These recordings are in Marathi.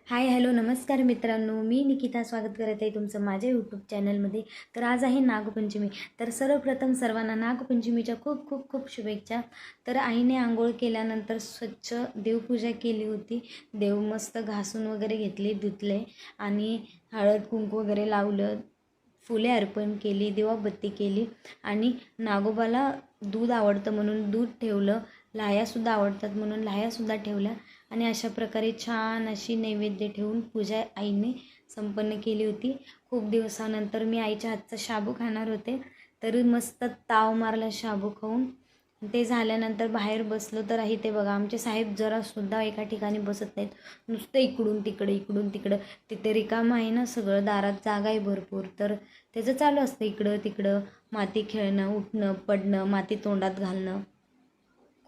हाय हॅलो नमस्कार मित्रांनो, मी निकिता स्वागत करत आहे तुमचं माझ्या यूट्यूब चॅनलमध्ये. तर आज आहे नागपंचमी. तर सर्वप्रथम सर्वांना नागपंचमीच्या खूप खूप खूप शुभेच्छा. तर आईने आंघोळ केल्यानंतर स्वच्छ देवपूजा केली होती. देव मस्त घासून वगैरे घेतले, धुतले आणि हळद कुंकू वगैरे लावलं, फुले अर्पण केली, दिवाबत्ती केली आणि नागोबाला दूध आवडतं म्हणून दूध ठेवलं, लाह्यासुद्धा आवडतात म्हणून लाह्यासुद्धा ठेवल्या आणि अशा प्रकारे छान अशी नैवेद्य ठेवून पूजा आईने संपन्न केली होती. खूप दिवसानंतर मी आईच्या हातचा शाबू खाणार होते, तर मस्त ताव मारला शाबू खाऊन. ते झाल्यानंतर बाहेर बसलो तर आहे ते बघा, आमचे साहेब जरासुद्धा एका ठिकाणी बसत नाहीत, नुसतं इकडून तिकडे इकडून तिकडं. तिथे रिकामं आहे ना सगळं, दारात जागा आहे भरपूर, तर त्याचं चालू असतं इकडं तिकडं, माती खेळणं, उठणं पडणं, माती तोंडात घालणं.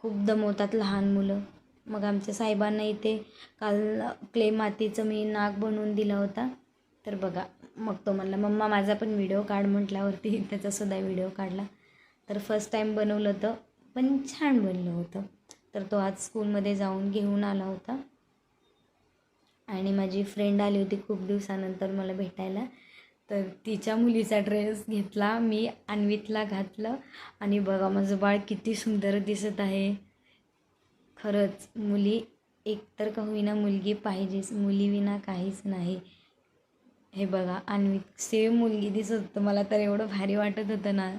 खूप दमवतात लहान मुलं. मग आमच्या साहेबांना इथे काल क्ले मातीचं मी नाग बनवून दिला होता. तर बघा, मग तो म्हणला मम्मा माझा पण व्हिडिओ काढ, म्हटल्यावरती त्याचासुद्धा व्हिडिओ काढला. तर फर्स्ट टाईम बनवलं होतं, पण छान बनलं होतं. तर तो आज स्कूलमध्ये जाऊन घेऊन आला होता आणि माझी फ्रेंड आली होती खूप दिवसानंतर मला भेटायला. तर तिच्या मुलीचा ड्रेस घेतला, मी अन्वितला घातलं आणि बघा माझं बाळ किती सुंदर दिसत आहे. खरंच मुली एकतर का होईना मुलगी पाहिजेच, मुलीविना काहीच नाही. हे बघा अन्वित सेम मुलगी दिसत होतं, मला तर एवढं भारी वाटत होतं ना.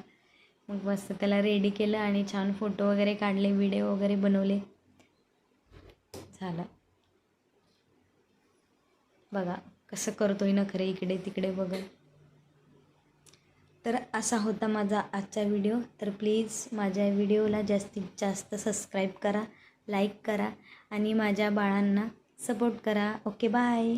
मग मस्त त्याला रेडी केलं आणि छान फोटो वगैरे काढले, व्हिडिओ वगैरे बनवले. झालं बघा कसं करतोय ना खरे, इकडे तिकडे बघा. तर असा होता माझा आजचा व्हिडिओ. तर प्लीज माझ्या व्हिडिओला जास्तीत जास्त सबस्क्राईब करा, लाईक करा आणि माझ्या बाळांना सपोर्ट करा. Okay bye.